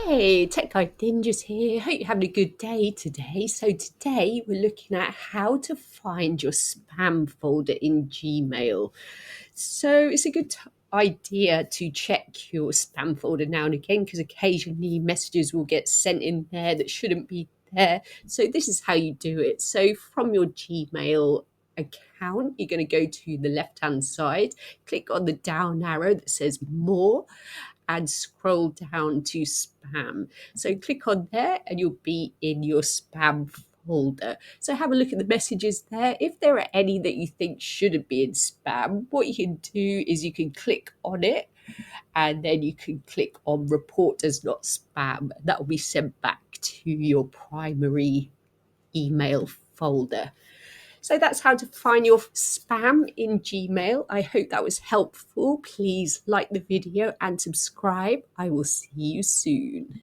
Hey, Tech Guy Ninjas here. Hope you're having a good day today. So today we're looking at how to find your spam folder in Gmail. So it's a good idea to check your spam folder now and again because occasionally messages will get sent in there that shouldn't be there. So this is how you do it. So from your Gmail account, you're going to go to the left-hand side, click on the down arrow that says More, and scroll down to spam. So click on there and you'll be in your spam folder. So have a look at the messages there. If there are any that you think shouldn't be in spam, what you can do is you can click on it and then you can click on report as not spam. That will be sent back to your primary email folder. So that's how to find your spam in Gmail. I hope that was helpful. Please like the video and subscribe. I will see you soon.